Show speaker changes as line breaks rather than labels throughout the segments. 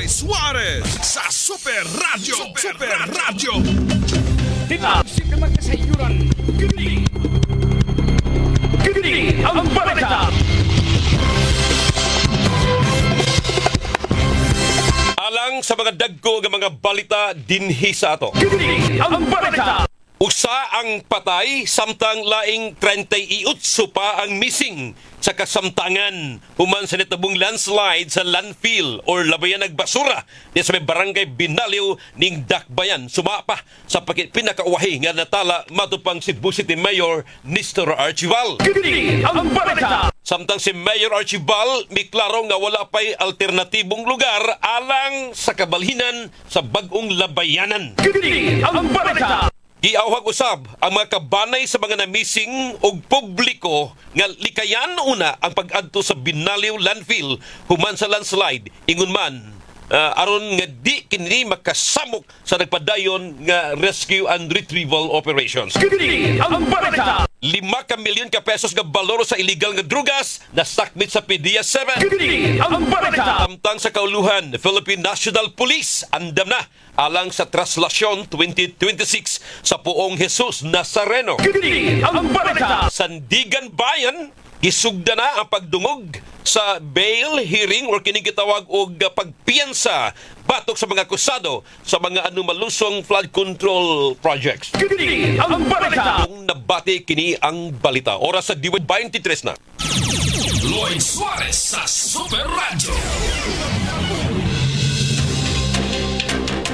Roy Suarez sa Super Radio. Super Radio.
Tinasik na magkasayuran. Kini ang balita.
Alang sa mga dagko nga mga balita dinhi sa ato.
Kini ang balita.
Usa ang patay samtang laing 38 pa ang missing sa kasamtangan human sa nitabong landslide sa landfill or labayan nagbasura di sa may barangay Binaliw ning Dakbayan. Sumapa sa pinakauwahi nga natala matupang Cebu City Mayor Nestor Archival.
Kini ang balita.
Samtang si Mayor Archival may klaro nga wala pa'y alternatibong lugar alang sa kabalhinan sa bagong labayanan.
Kini ang balita.
Giawhag usab ang mga kabanay sa mga namising og publiko nga likayan una ang pag-adto sa Binaliw landfill human sa landslide ingon man aron nga di kini makasamok sa nagpadayon nga rescue and retrieval operations.
Kini ang balita.
5 ka milyon ka pesos nga baloro sa illegal nga drugas na sakmit sa PDEA-7.
Kini ang balita.
Samtang sa kauluhan, Philippine National Police andam na alang sa Traslasyon 2026 sa Puong Jesus Nazareno.
Kini ang balita.
Sandigan Bayan, gisugda na ang pagdungog sa bail hearing or kini gitawag og pagpiyansa batok sa mga akusado sa mga anumalusong flood control projects.
Kini ang balita.
Kung nabati kini ang balita. Oras sa 23 na.
Lloyd Suarez sa Super Radio.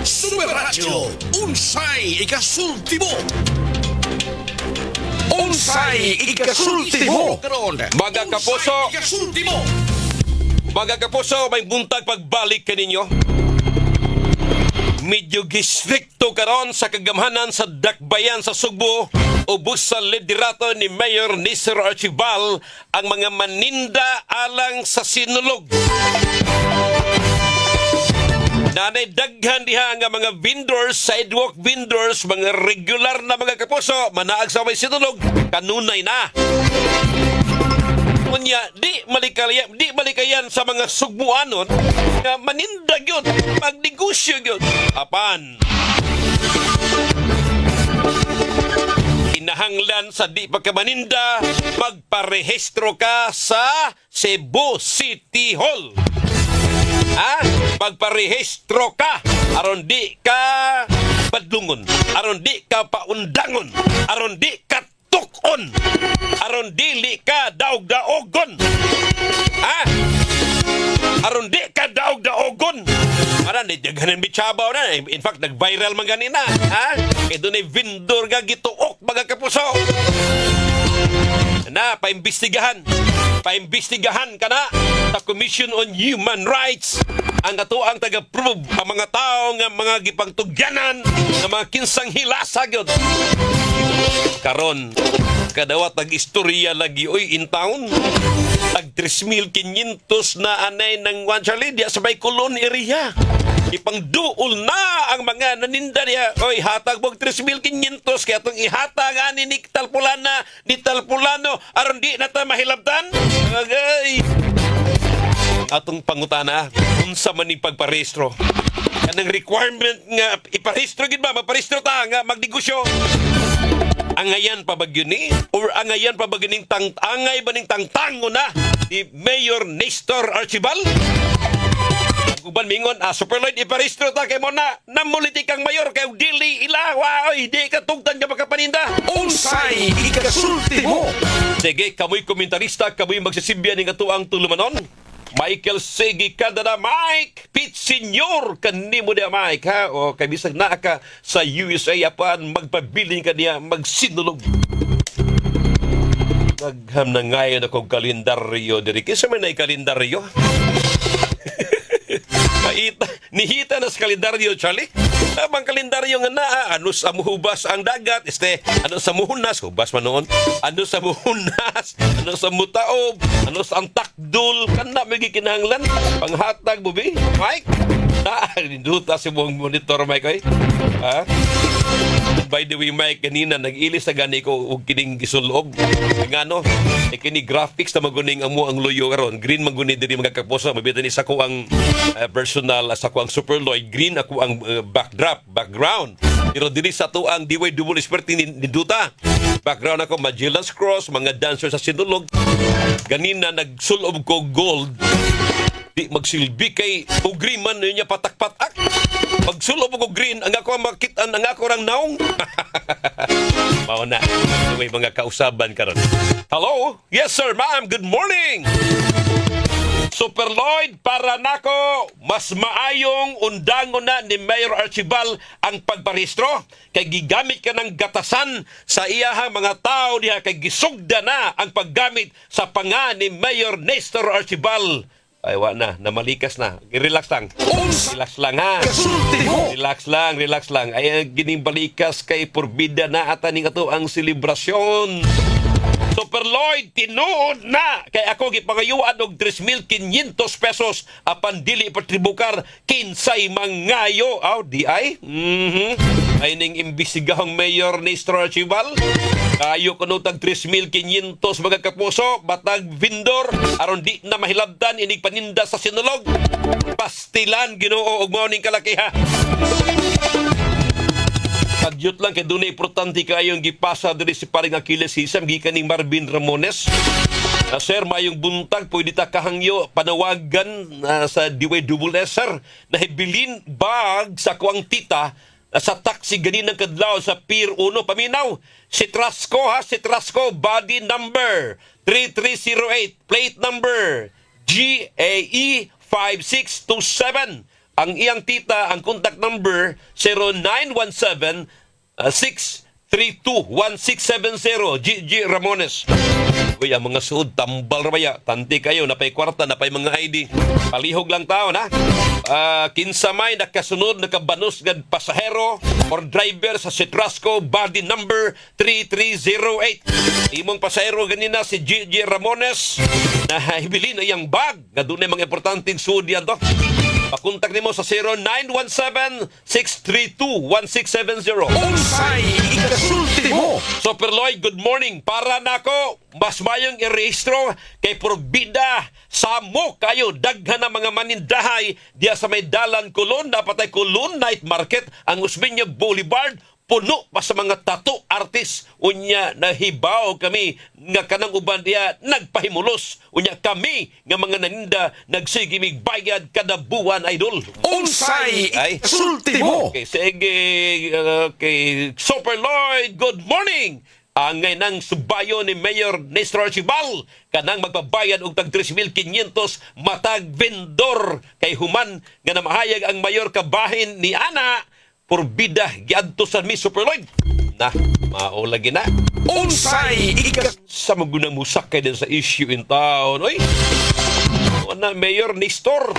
Super Radio. Unsay ikasultimo. Unsay ikasultimo.
Mga kapuso,
Ikasultimo.
mga kapuso, may buntag pagbalik kaninyo. Medyo gistrikto karon sa kagamhanan sa Dakbayan sa Sugbo ubos sa liderato ni Mayor Nestor Archival ang mga maninda alang sa sinulog. Nanay daghan diha nga mga vendors, sidewalk vendors, mga regular na mga kapuso, manaag sa may sinulog, kanunay na. Kunya, di malikayan sa mga sugbuanon nga manindag yun, magnegosyo yun. Apan, inahanglan sa di pagkamaninda, magparehistro ka sa Cebu City Hall. Magparehistro ka aron di ka padlungon, aron di ka paundangon, aron di ka tukon, aron dili ka daog-daogon. Aron di ka daog-daogon. Para nidaghanan bitsabaw na. In fact, nag-viral man ganina. Kaya doon ay vendor nga gituok mga kapuso. Na, paimbestigahan. Paimbestigahan ka na sa Commission on Human Rights ang atuang taga-prove ang mga tao nga mga gipangtugyanan ng mga kinsang hilasa gyud. Karon kadawat nag-istorya lagi oy in town. Tag 3,500 na anay ng Juan Charlie diya sa may Colon area. Ipangduol na ang mga naninda niya. Oy, hatag mong 3,500 kaya itong ihatag ani ni Talpulano aron di na ta mahilabtan. Agay. Atong pangutana, unsa man ni pagparehistro? Kanang requirement nga iparehistro gid ba? Magparehistro ta nga magnegosyo. Angayan pa ba ni? Or angayan pa ba gining angay ba ning tangtango na ni Mayor Nestor Archival? Uban mingon, Super Lloyd, iparehistro ta kay mo na namulitikang mayor kay dili ila, oy, di ka tugtan ka makapaninda.
Unsay ikasultimo.
Sige, kamoy komentarista, kamoy magsisibya ning atuang tulumanon. Michael Segi kada na Mike Pete Senior kanimo dia Mike ha o kay bisag naa ka sa USA apan magpabiling ka niya magsinulog. Nagham na ngayon akong kalendaryo diri kinsa man nay kalendaryo. Nihita na sa kalendaryo, Charlie. Abang kalendaryo nga na, ano sa muhubas ang dagat, ano sa muhunas, hubas man noon, ano sa muhunas, ano sa mutaob, ano sa antakdol, kana may gikinahanglan, panghatag, bubi, Mike? Ninduta si buong monitor, Mike, ay? by the way, Mike, kanina nag-ilis na gani ko og kining gisulog. Nga no, kini graphics na maguning amo ang luyo karon. Green maguni diri mga kaposo. Mabita ni sa ko ang personal sa ko ang Superloid. Green ako ang background. Pero diri sa to ang DY Double Expert ni Duta. Background ako Magellan's Cross, mga dancer sa Sinulog. Ganina nagsulob ko gold. Di magsilbi kay o green man niya patak-patak. Magsulob ko green, ang ako makitaan, ang ako rang naong. Mao na, may mga kausaban karon. Hello? Yes sir, ma'am. Good morning. Super Lloyd, para nako, mas maayong undangon na ni Mayor Archibald ang pagparehistro kay gigamit ka ng gatasan sa iyahang mga tao diha kay gisugda na ang paggamit sa panga ni Mayor Nestor Archibald. Ay, na, namalikas na. Relax lang. Relax lang ha. Relax lang. Ay, gining balikas kay porbida na ataning ato ang selebrasyon. Super Lloyd, tinuod na kay ako gipangayuan og 3,500 pesos apan dili patribukar kinsay mangayo. Di ay? Ay ning imbisigahang Mayor Nestor Archibald. Kayo kuno tag 3,500 mga kapuso, batag vendor aron di na mahilabdan inig paninda sa Sinulog. Pastilan Ginoo og mao ning kalakiha. Pagyut lang kay dunay importante kayong gipasa diri si paring Achilles Hisam gikan ni Marvin Ramones. Sir, mayong buntag pwede ta kahangyo panawagan sa DYSS sir na hibilin bag sa kuang tita sa taxi ganinang kadlaw sa Pier 1 paminaw. Si Trasco body number 3308 plate number GAE 5627. Ang iyang tita, ang contact number 0917-632-1670. G. Ramones. Uy, ang mga suod, tambal ramaya. Tanti kayo, napay kwarta, napay mga ID. Palihog lang tao, na. Kinsamay, nakasunod, nakabanus, pasahero or driver sa Citrasco, body number 3308. Imong pasahero ganina si G. Ramones na hibilin na iyang bag. Na doon ay mga importanteng suod yan to. Pakontak nimo sa 0917-632-1670.
Unsay ikasulti mo.
Super Lloyd, good morning. Para nako, mas mayong irehistro kay porbida sa mo kayo daghan na mga manindahay diya sa may dalan Kulon. Dapat ay Kulon Night Market ang Usmeña Boulevard. Puno pa sa mga tattoo artist. Unya nahibaw kami nga kanang uban diya nagpahimulos. Unya kami nga mga naninda nagsigimig bayad kada buwan, idol.
Unsay ikasulti mo.
Okay, sige, kay Super Lloyd, good morning. Angay ng subayo ni Mayor Nestor Archibald kanang magbabayad og tag 3,500 matag vendor kay human nga namahayag ang mayor kabahin ni ana porbida giadto sa mi Super Lloyd. Na, maulagi na.
Unsay
sa magunang musakay din sa issue in town. Oy, na Mayor Nestor.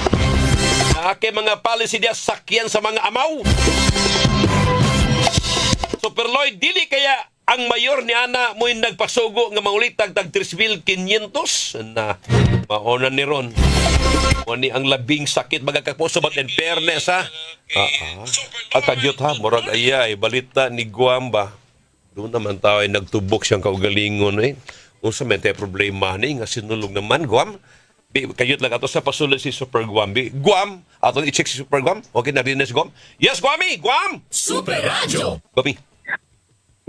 Kay mga policy diya sakyan sa mga amaw. Super Lloyd, dili kaya ang mayor ni ana mo'y nagpasugo nga maulitag tag 3,500 na mauna ni ron. Wani ang labing sakit mga kapuso, but in fairness ha. Kadyot ha, murag ayay balita ni Guam ba. Doon naman tao ay nagtubok siyang kaugalingon eh. Kung sa may problema ni nga sinulog naman Guam. Kayot lang ato sa pasulit si Super Guam. Guam, ato i-check si Super Guam. Okay na rin si Guam. Yes, Guami! Guam!
Super Radio.
Guami.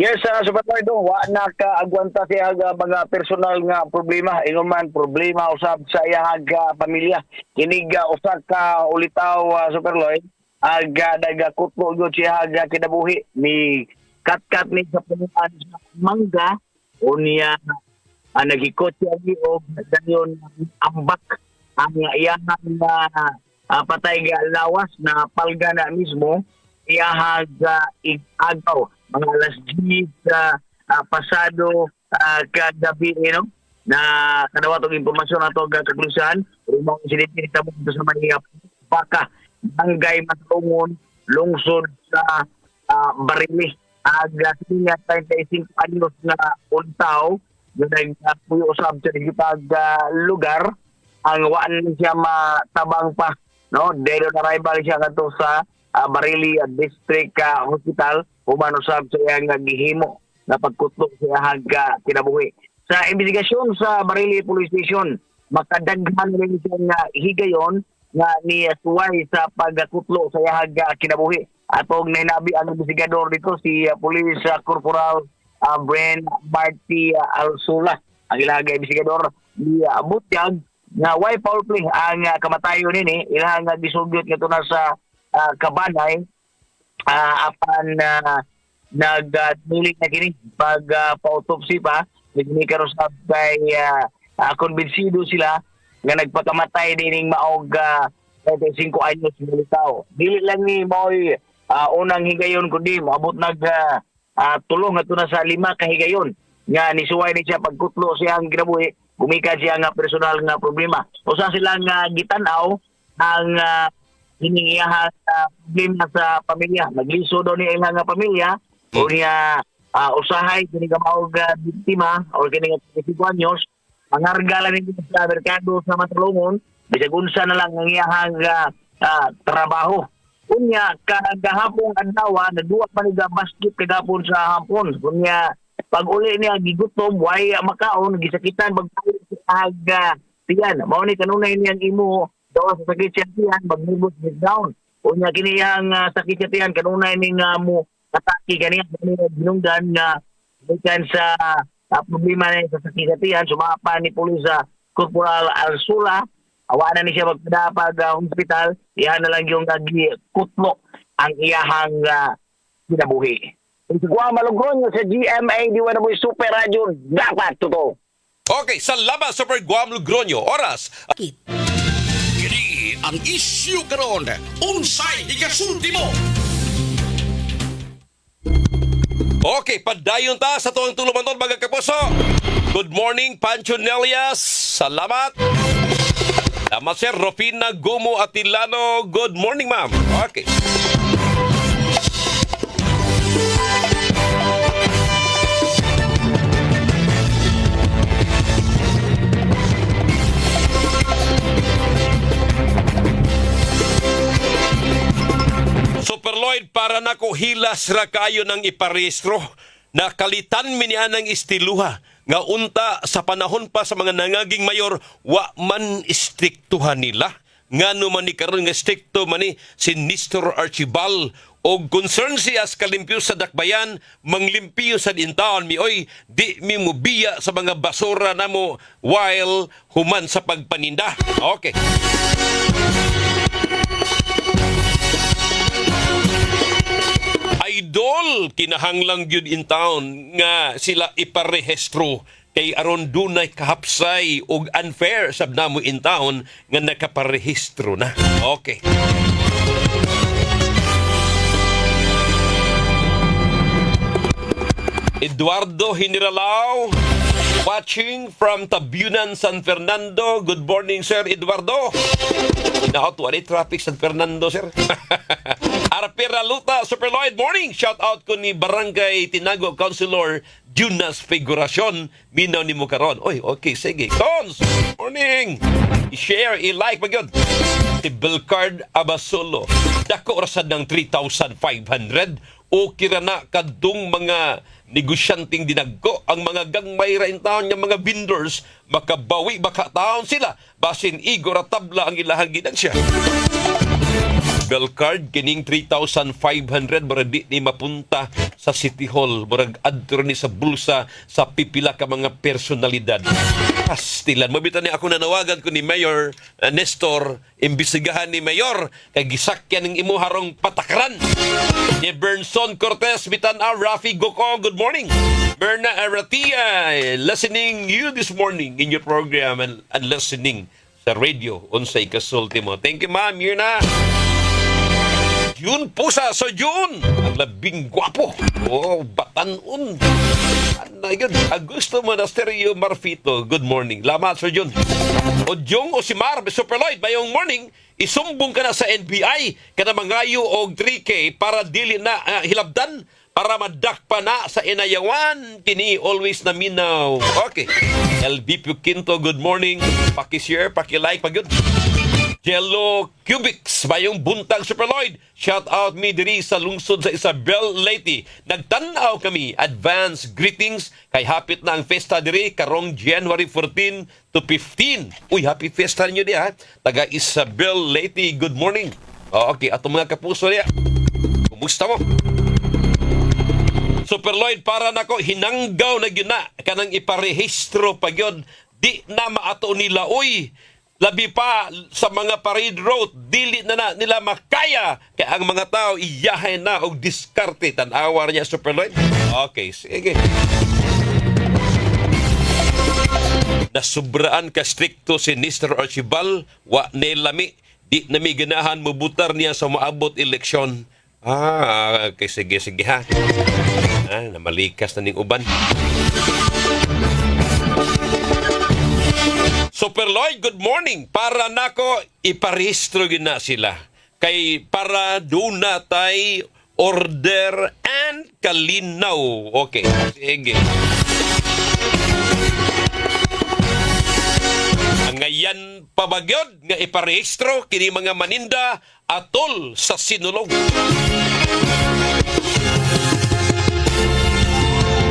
Yes, Super Pardo, wa na ka agwanta siya mga personal nga problema, inuman problema usab sa iyang pamilya. Kinig usa ka ulitaw Super Lloyd, nagakutlo gyud siya kinabuhi ni kat ni sa punuan sa mangga unya nagikot siya og dayon ambak ang iyang patay ga lawas na palga na mismo iyahag igagaw mga alas 10 pasado kagabi na kadawat og impormasyon ato ga kapulisan rumong insidente nitabo sa Manila baka banggay matungon lungsod sa Barili aga sinya 35 anyos na untaw nagpuyo usab sa digitag lugar ang waan siya matabang pa no dead on arrival siya kadto sa Barili District Hospital human usab sa iyang gihimo na pagkutlok sa iyang kinabuhi. Sa investigasyon sa Barili Police Station, makadaghan rin siyang higayon nga ni suway sa pagkutlo sa iyang kinabuhi. Atong nainabi ang investigador dito si Police Corporal Bren Marty Alsula. Ang ilang investigador ni Butyag nga why foul play ang kamatayon nini ilang gisugyot nga na sa kabanay apan nagdilig na kini pag pa-autopsy pa kini karon sa kay konbensido sila nga nagpakamatay dining maog 35 anyos militaw. Dili lang ni moy unang higayon kundi moabot tulong ato na sa 5 ka higayon nga nisuway ni siya pagkutlo siyang ginabuhi gumikan siya nga personal nga problema. Usa silang gitanaw ang hinihiyahan problema sa pamilya. Nagliso daw niya ilang pamilya o niya usahay kini ka maog biktima o kini nga 35 anyos mangargalan nito sa merkado sa matulungon bisag unsa na lang ang iyahang trabaho. Unya kagahapon adlaw naduwa pa ni basket kagapon sa hapon. Unya pag uli niya gigutom way makaon gisakitan bagpalit sa tiyan. Mao ni kanunay niyang imo daw sa sakit sa tiyan magnibot down. Unya kini yang sakit sa tiyan kanunay ning mo atake kaniya binungdan nga bisan sa problema na sa sakit sa tiyan sumapa ni Police Corporal Alsula. Awa na ni siya magpadapag hospital. Iyan na lang yung kutlo ang iyahang kinabuhi. Guam Malugronyo sa GMA Diwanaboy Super Radio dapat totoo.
Okay, salamat Super Guam Lugronyo. Oras.
Kini ang isyu karon. Unsay igasulti mo?
Okay, padayon ta sa tuwang tulumanton mga kapuso. Good morning, Pancho Nelias. Salamat. Salamat Sir Rufina Gumo Atilano. Good morning, ma'am. Okay. Super Lloyd, para nako hilas ra kayo ng iparehistro. Nakalitan mi niya ng istiluha nga unta sa panahon pa sa mga nangaging mayor wa man istriktuhan nila. Ngano man ni karon nga strikto man ni si Nestor Archibald og concern siya sa kalimpyo sa dakbayan manglimpyo sa dintaon mi oy di mi mubiya sa mga basura namo while human sa pagpaninda. Okay. Idol, kinahanglang yun in town nga sila iparehistro kay aron dunay kahapsay og unfair sab namo in town nga nakaparehistro na. Okay. Eduardo Hiniralao watching from Tabunan, San Fernando. Good morning, Sir Eduardo. Inaautuan ni traffic San Fernando, sir. Arpera Luta, Super Lloyd, morning. Shout out ko ni Barangay Tinago Councilor Junas Figuracion. Minaw ni mo karon. Oy, okay, sige. Tons, morning. I-share, i-like, magyod. Si Belcard Abasolo. Dako rasad ng 3,500. Okay ra na kadung mga negosyanteng dinagko ang mga gangmay ra in town nga mga vendors makabawi baka taon sila basin igor at tabla ang ilahang ginansya. Belcard kining 3,500 murag di ni mapunta sa City Hall murag adto ni sa bulsa sa pipila ka mga personalidad. Pastilan mabitan ni ako nanawagan ko ni Mayor Nestor imbisigahan ni Mayor kay gisakyan ning imo harong patakaran ni Bernson Cortez bitan Rafi Goko. Good morning. Berna Aratia listening you this morning in your program and listening sa radio unsay kasulti mo. Thank you, ma'am. You're na Jun Pusa sa Jun. Ang labing gwapo. Oh, batanon. Ano yun? Augusto Monasterio Marfito. Good morning. Lamat, Sir Jun. O Jung o si Mar, Super Lloyd, mayong morning, isumbong ka na sa NBI kada mangayo og 3K para dili na hilabdan para madakpa na sa inayawan. Kini always na minaw. Okay. LB Quinto, good morning. Paki-share, paki-like, pag-yun. Jello Cubics, mayong buntag Super Lloyd. Shout out me diri sa lungsod sa Isabel, Leyte. Nagtanaw kami. Advance greetings kay hapit na ang festa diri karong January 14 to 15. Uy, happy festa niyo di ha. Taga Isabel, Leyte. Good morning. Okay, ato mga kapuso niya. Kumusta mo? Super Lloyd, para nako hinanggaw na gyud na kanang iparehistro pa gyud. Di na maato nila. Uy, labi pa sa mga parade road, dili na nila makaya. Kaya ang mga tao iyahay na og diskarte. Tanawa niya, Super Lloyd. Okay, sige. Nasubraan ka strikto si Mr. Archibald, wa nilami. Di nami ganahan mubutar niya sa maabot eleksyon. Okay, sige ha. Namalikas na ning uban. Super Lloyd, good morning. Para nako iparehistro gyud na sila. Kay para doon natay order and kalinaw. Okay, sige. Ngayon pabagyod nga iparehistro kini mga maninda atol sa sinulog.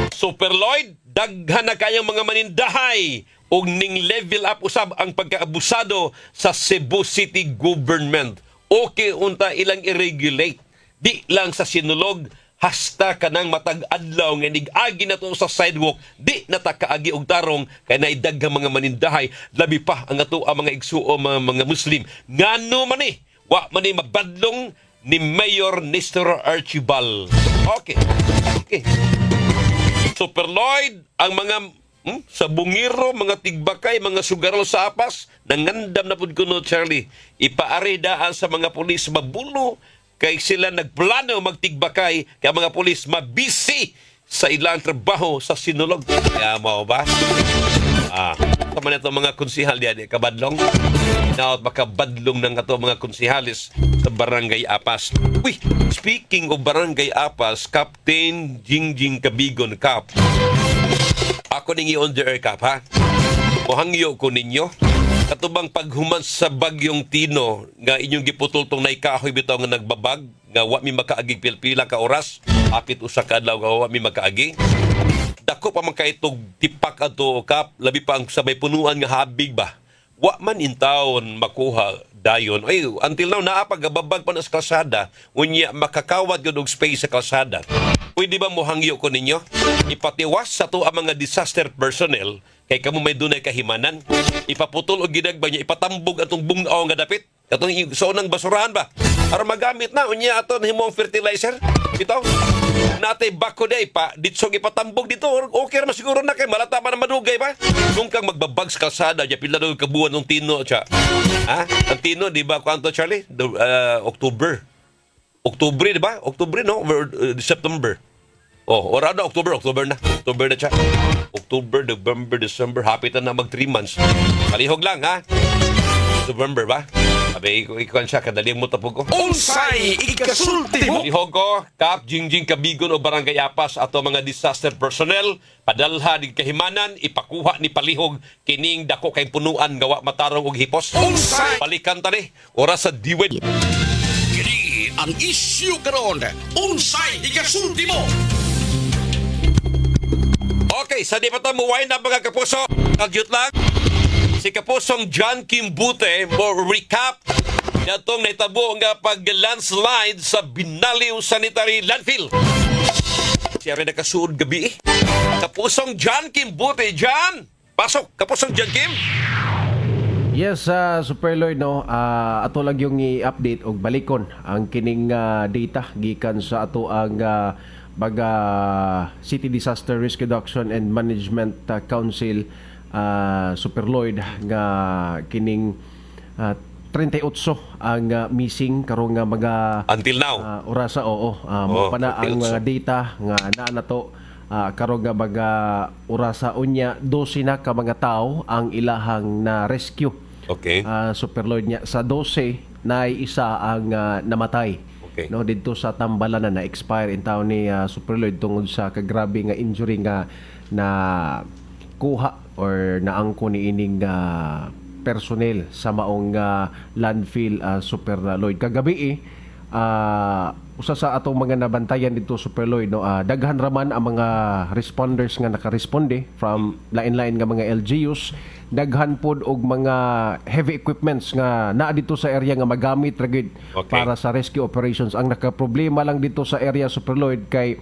Super Lloyd, daghan na kayang mga manindahay ug ning level up usab ang pagkaabusado sa Cebu City government. Okay unta ilang i-regulate. Di lang sa sinulog, hasta kanang matag adlaw nga nigagi na to sa sidewalk, di natakaagi og tarong kay naidaghang mga manindahay, labi pa ang ato ang mga igsuo mga Muslim. Ngano man ni wa man ni mabadlong ni Mayor Nestor Archibald. Okay. Super Lloyd, ang mga sa bungiro, mga tigbakay, mga sugarol sa apas, nangandam na pud kuno, Charlie. Ipaari daan sa mga pulis mabulo kay sila nagplano magtigbakay kaya mga pulis mabisi sa ilang trabaho sa sinulog. Kaya mo ba? Tama na ito mga konsihal diyan, kabadlong. Inaot makabadlong ng ito mga konsihalis sa Barangay Apas. Uy, speaking of Barangay Apas, Captain Jingjing Kabigon Cap. Ako ningi on the air, Cap, ha? Muhangyo ko ninyo. Katubang paghuman sa bagyong Tino nga inyong giputol tong naikahoy bitaw nga nagbabag nga wa mi makaagig pilpila ka oras apit usa ka adlaw nga wa mi makaagi. Dako pa man kay itog tipak ato, Kap, labi pa ang sabay punuan nga habig ba. Wa man in taon makuha dayon. Ay, until now naa pa gababag pa na sa kalsada, unya makakawat gyud og space sa kalsada. Pwede ba mo hangyo ko ninyo? Ipatiwas sa to ang mga disaster personnel kay kamo may dunay kahimanan. Ipaputol og ginagba niya, ipatambog atong bungnaw nga dapit. Katong soonang basurahan ba? Aron magamit na unya aton himong fertilizer. Bitaw. Natay bako day pa ditsog ipatambog dito. Okay ra siguro na kay malata pa na madugay ba? Kung kang magbabag sa kalsada, ya pila daw kabuan ng Tino siya. Ha? Ang Tino di ba kwanto, Charlie? October. Oktubre, di ba? Oktubre, no? September. Ora na, October na. October na siya. October, November, December. Hapit na mag 3 months. Palihog lang, ha? November ba? Sabi, ikaw siya, kadaling mo tapog ko.
Unsay ikasulti mo?
Palihog ko, Kap, Jingjing Kabigon o Barangay Apas ato mga disaster personnel, padalha di kahimanan, ipakuha ni palihog, kining dako kay punuan, gawa matarong og hipos.
Unsay?
Balikan tani, oras sa diwed.
Kini ang issue karon. Unsay ikasulti mo?
Okay, sa di pa ito muway na mga kapuso. Kagyut lang. Si Kapusong John Kimbute mo recap natong naitabo nga pag-landslide sa Binaliw Sanitary Landfill. Siya rin nakasuod gabi. Kapusong John Kimbute. John! Pasok! Kapusong John Kim!
Yes, Super Lloyd, no. Ato lang yung i-update og balikon ang kining data gikan sa ato ang City Disaster Risk Reduction and Management Council, Super Lloyd, nga kining 38 ang missing karong nga mga
Until now.
orasa. Mo pa na ang
38.
data nga naa na to. Karong nga mga orasa unya 12 na ka mga tao ang ilahang na rescue.
Okay.
Super Lloyd, niya sa 12 na isa ang namatay.
Okay.
No, dito sa Tambalan na expire in town ni Super Lloyd tungod sa kagrabe nga injury nga na kuha or naangko ni ining personnel sa maong landfill Super Lloyd. Kagabi usa sa atong mga nabantayan dito Super Lloyd, no, daghan raman ang mga responders nga nakaresponde from lain-lain nga mga LGUs, daghan pod og mga heavy equipments nga naa dito sa area nga magamit ragid para sa rescue operations. Ang nakaproblema lang dito sa area Super Lloyd kay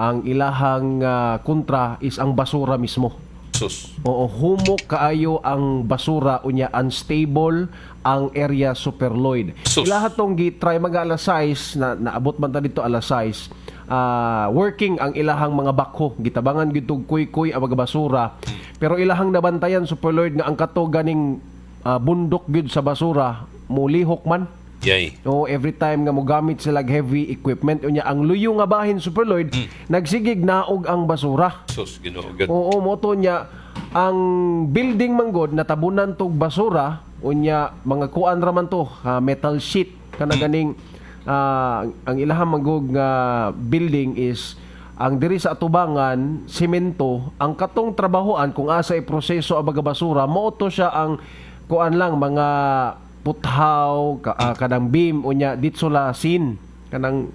ang ilahang kontra is ang basura mismo.
Sus.
Oo, humok kaayo ang basura, unya unstable ang area Super Lloyd.
Sus.
Ilahat tong gi-try mga alas 6 na naabot man ta dito alas 6. Working ang ilahang mga bakho, gitabangan gid tog kuy-kuy ang mga basura. Pero ilahang nabantayan Super Lloyd nga ang kato ganing bundok gid sa basura mulihok man.
Yay.
No, every time nga mo gamit sila heavy equipment unya ang luyo nga bahin Super Lloyd, nagsigig naog ang basura.
Sus, ginoo.
Oo, moto niya ang building manggod natabunan tog basura unya mga kuan raman to, metal sheet kana ganing ang ilahang manggod nga building is ang diri sa atubangan semento. Ang katong trabahoan kung asa i-proseso ang mga basura mao to siya ang kuan lang mga puthaw kanang beam unya ditso la sin kanang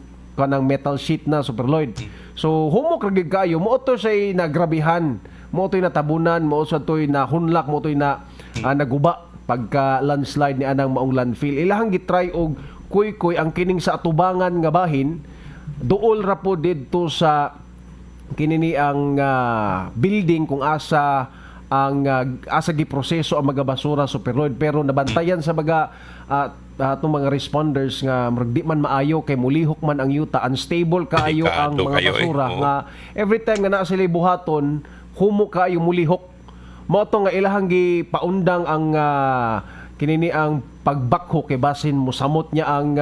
metal sheet na Super Lloyd. So humok ra gid kayo mo to say nagrabihan, mo to'y natabunan, mo sa to'y nahunlak, mo to'y na naguba pagka landslide ni anang maong landfill. Ilahang gitry og kuy-kuy ang kining sa atubangan nga bahin duol ra po didto sa kinini ang building kung asa ang asa giproseso ang mga basura Super Lloyd, pero nabantayan sa mga atong mga responders nga di man maayo kay mulihok man ang yuta, unstable kaayo ang mga basura nga every time nga naa sila buhaton humok kaayo mulihok. Mao to nga ilahang gipaundang ang kinini ang pagbakho kay basin mosamot niya ang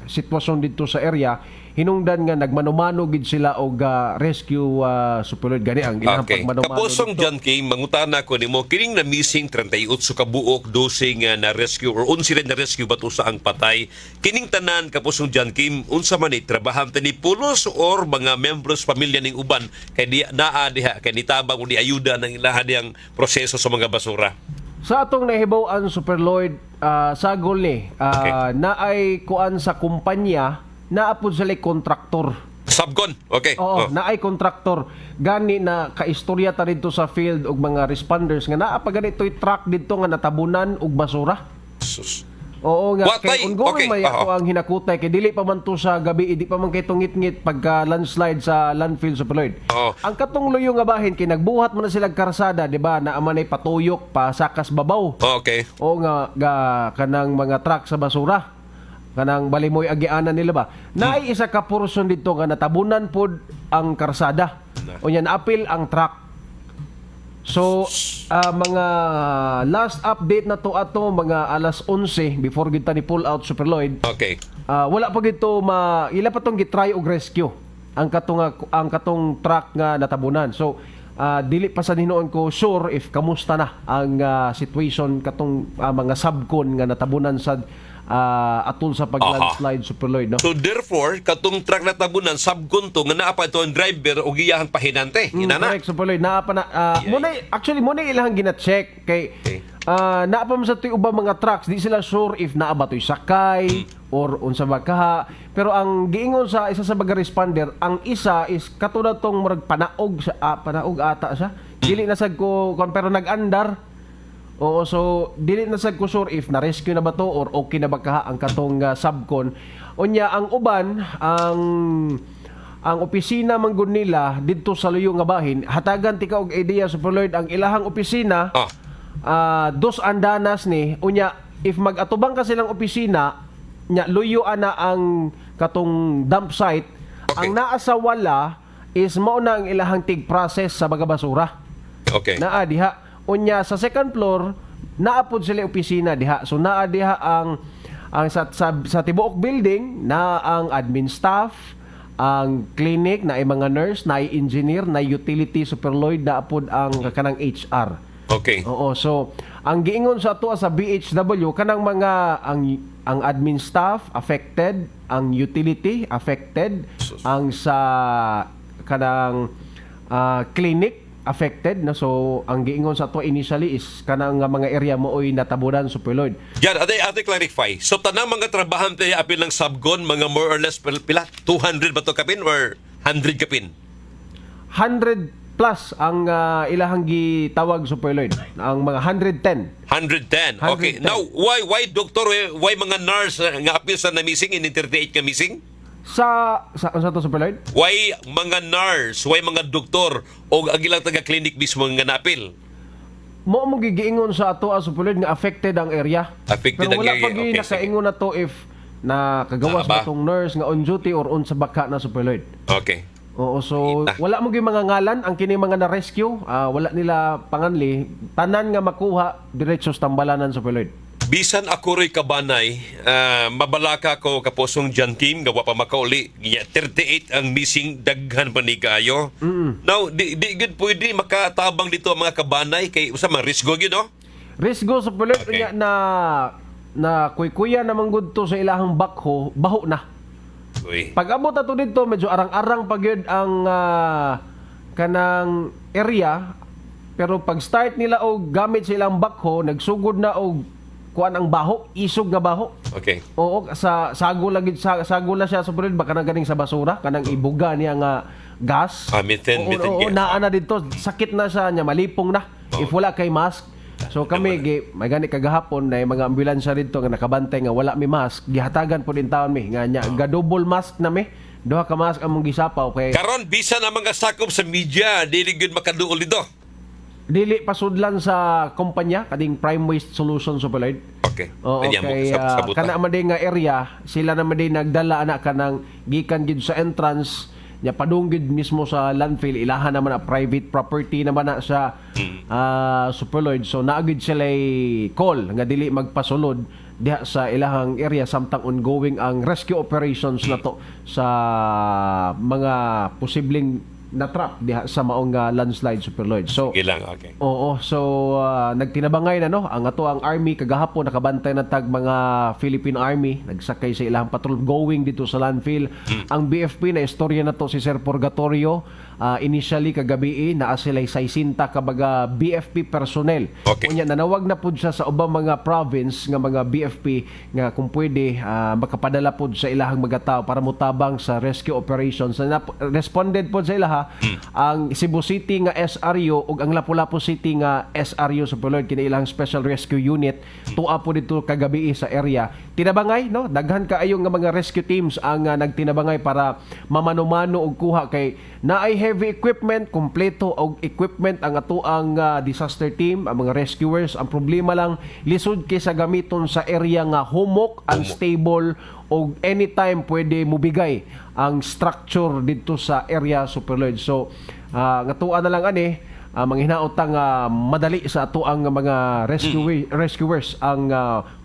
sitwasyon dito sa area. Hinungdan nga nagmanumano gid sila og rescue Super Lloyd gani ang ilang pagmanumano.
Kapusong John King, mangutana ko nimo kining na missing 38 ka buok, 12 nga na rescue or 11 rin na rescue bato sa ang patay. Kining tanan kapusong John King unsa man ni trabahan ni pulos or mga members pamilya ning uban kay di naa diha kay nitabang uni ayuda ng ilaha diyang proseso sa mga basura.
Sa atong nahibaw-an Super Lloyd, sagol ni naay kuan sa kumpanya naapod sila kontraktor.
Subcon, okay.
Oo, naay kontraktor. Gani na kaistorya ta dito sa field og mga responders nga naa pa ganito'y truck dito nga natabunan og basura.
Sus.
Oo nga,
Watay,
kay ongoing may ako ang hinakutay kay dili pa man to sa gabi, di pa man kay tungit-ngit pagka landslide sa landfill Super Lloyd. Ang katong luyo nga bahin kay nagbuhat man na sila karsada, di ba? Na amanay patuyok pa sakas babaw.
Okay.
Oo nga kanang mga truck sa basura. Kanang balimoy agianan nila ba. Naay isa ka portion dito nga natabunan pod ang karsada. O yan apil ang truck. So mga last update na to ato mga alas 11 before kita ni pull out Super Lloyd.
Okay.
Wala pa gito ila pa tong gitry og rescue ang katong truck nga natabunan. So dili pa sa hinuon ko sure if kamusta na ang situation katong mga subcon nga natabunan sa atol sa pag-landslide Super Lloyd, no?
So therefore, katong truck na tabunan, subkunto nga naa pa ito ang driver o giyahang pahinante. Inana?
Correct, Super Lloyd. Naa pa na, muna ilahang gina-check kay naa pa man sa tuy ubang mga trucks, di sila sure if naa ba to'y sakay or unsa ba kaha. Pero ang giingon sa isa sa mga responder, ang isa is katulad tong murag panaog ata siya. Dili na sad ko pero nag-andar. Oo, so dili na sad ko sure if na-rescue na ba to or okay na ba kaha ang katong subcon. Unya ang uban ang opisina man gud nila didto sa luyo nga bahin, hatagan tika og idea Super Lloyd ang ilahang opisina. Dos andanas ni unya if mag-atubang ka silang opisina nya luyo ana ang katong dump site. Ang naa sa wala is mao na ang ilahang tig process sa mga basura.
Okay.
Naa diha. Unya sa second floor naapod sila opisina diha. So naa diha ang sa tibuok building na ang admin staff, ang clinic na ay mga nurse, na ay engineer, na utility Super Lloyd, naapod ang kanang HR.
Okay.
Oo, so ang giingon sa ato sa BHW kanang mga ang admin staff affected, ang utility affected, ang sa kanang clinic affected na. So ang giingon sa to initially is kanang nga mga area mo oy natabunan Super Lloyd.
Yan, ate clarify. So, tanang mga trabahante apil ng Sabgon, mga more or less pila? 200 ba to kapin or 100 kapin?
100 plus ang ilahang gitawag Super Lloyd. Ang mga 110.
110. Okay.
110.
Now, why doctor, why mga nurse nga apil sa na missing in 38 ka missing?
Sa to Super Lloyd?
Why mga nurse, why mga doktor o ang ilang taga-clinic mismo nga napil?
Mo gigiingon sa ato Super Lloyd nga affected ang area.
Affected ang
Pero wala
area.
pa
Okay,
nakaingon na to if na kagawas
Ba?
ba tong nurse nga on duty or on sa baka na Super Lloyd.
Okay.
Oo, so
Kita.
wala mo gyud mga ngalan ang kini mga na-rescue, wala nila panganli, tanan nga makuha diretso sa tambalanan Super Lloyd.
Bisan ako ro'y kabanay, mabalaka ko kaposong John Kim, gawa pa makauli, 38 ang missing, daghan pa ni kayo. Now, di good pwede makatabang dito ang mga kabanay, kay usa man risgo yun, no?
Risgo Super Lloyd
Okay.
unya na kuy-kuya namang gudto sa ilahang bakho, baho na.
Uy.
Pag abot ato dito medyo arang-arang pagyud ang kanang area, pero pag start nila og gamit sa ilang bakho, nagsugod na og kuan ang baho, isog nga baho.
Okay.
Oo, sa sago lagi sago na siya sa bulid baka nang ganing sa basura kanang ibuga niya nga gas.
Methane
Oo,
gas.
naa na dito, sakit na siya niya, malipong na. If wala kay mask. So kami may gani kagahapon na mga ambulansya dito nga nakabantay nga wala mi mask, gihatagan po din taon mi nga nya ga double mask na mi. Duha ka mask among gisapaw kay
Karon, bisan ang mga sakop sa media, dili good makaduol dito.
dili pasudlan sa kumpanya kading Prime Waste Solutions Super Lloyd.
Okay.
Oo,
Kanya mo
kay
sa buta.
kana man din nga area, sila naman din nagdala ana kanang gikan gid sa entrance nya padunggid mismo sa landfill, ilahan naman na private property naman na sa Super Lloyd. So naagid sila call nga dili magpasulod diha sa ilahang area samtang ongoing ang rescue operations na to sa mga posibleng na-trap diha sa maong landslide Super Lloyd. So
Ilang, okay.
oo, so nagtinabangay na no ang ato ang army kagahapon nakabantay na tag mga Philippine Army nagsakay sa ilahang patrol going dito sa landfill. Ang BFP na istorya na to si Sir Purgatorio, initially kagabi naa sila 60 kabaga BFP personnel.
Okay.
Unya nanawag na pud siya sa ubang mga province nga mga BFP nga kung pwede makapadala pud sa ilahang mga tao para mutabang sa rescue operations. Na responded pud sa ilaha ang Cebu City nga SRU ug ang Lapu-Lapu City nga SRU sa Puloy kini ilang Special Rescue Unit tuwa po dito kagabi sa area. Tinabangay no, daghan kaayo nga mga rescue teams ang nagtinabangay para mamano-mano og kuha kay naay heavy equipment, kompleto og equipment ang ato ang disaster team, ang mga rescuers. Ang problema lang lisod kay sa gamiton sa area nga humok, unstable o anytime pwede mubigay ang structure dito sa area Super Lloyd. So nga tuwa na lang ani manghinaot nga madali sa ato ang mga rescuers ang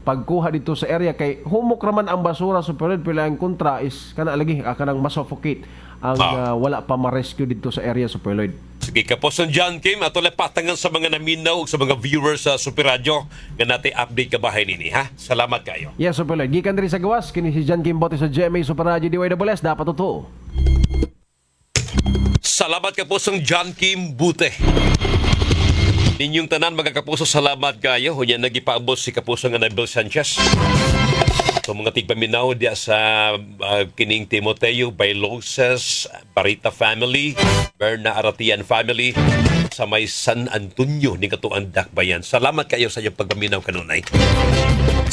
pagkuha dito sa area kay humok raman ang basura Super Lloyd, pila ang kontra is kana lagi kanang masuffocate ang wala pa ma-rescue dito sa area Super Lloyd.
Sige, kaposon John Kim, ato patangan sa mga naminaw ug sa mga viewers sa Super Radio nga natin update kabahay nini, ha? Salamat kayo.
Yes, Super Lloyd. Gikan diri sa gawas kini si John Kim Bote sa GMA Super Radio DYWS, dapat totoo.
Salamat kaposong John Kim Bute. Ninyong tanan mga kapuso, salamat kayo. Hunya nagipaabot si kaposong Anabel Sanchez. So mga tigpaminaw diya sa kining Timoteo Bailoses, Barita family, Berna Aratian family, sa may San Antonio ni katuang Dakbayan. Salamat kayo sa inyong pagpaminaw kanunay.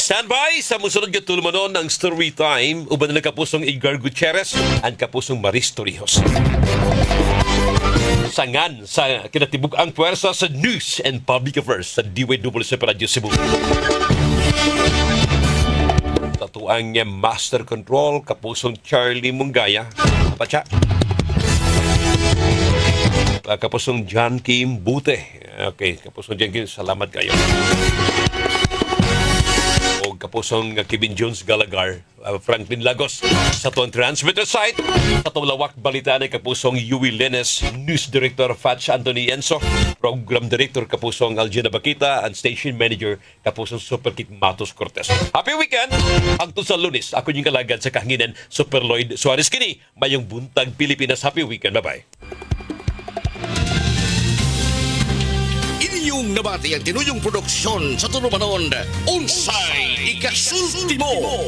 Standby sa musunod nga tulumanon ng Story Time, uban na kapusong Edgar Gutierrez at kapusong Maris Torrijos. Sangan sa kinatibuk-ang puwersa sa News and Public Affairs sa DYWS Radio Cebu. Tatuang Master Control, kapusong Charlie Mungaya. Pacha. Kapusong John Kim Bute. Okay, kapusong John Kim, salamat kayo. O kapusong Kevin Jones Galagar, Franklin Lagos. Sa tuwang transmitter site, sa tuwang lawak balita na kapusong Yui Lenes, News Director Fatch Anthony Enzo, Program Director kapusong Algina Bakita, and Station Manager kapusong Superkit Matos Cortez. Happy weekend! Hangtod sa Lunes, ako yung kalagad sa kahanginan, Super Lloyd Suarez kini, mayong buntag Pilipinas. Happy weekend, bye-bye.
Inyong nabati ang tinuyong produksyon sa Tunubanon. Unsay ikasulti mo?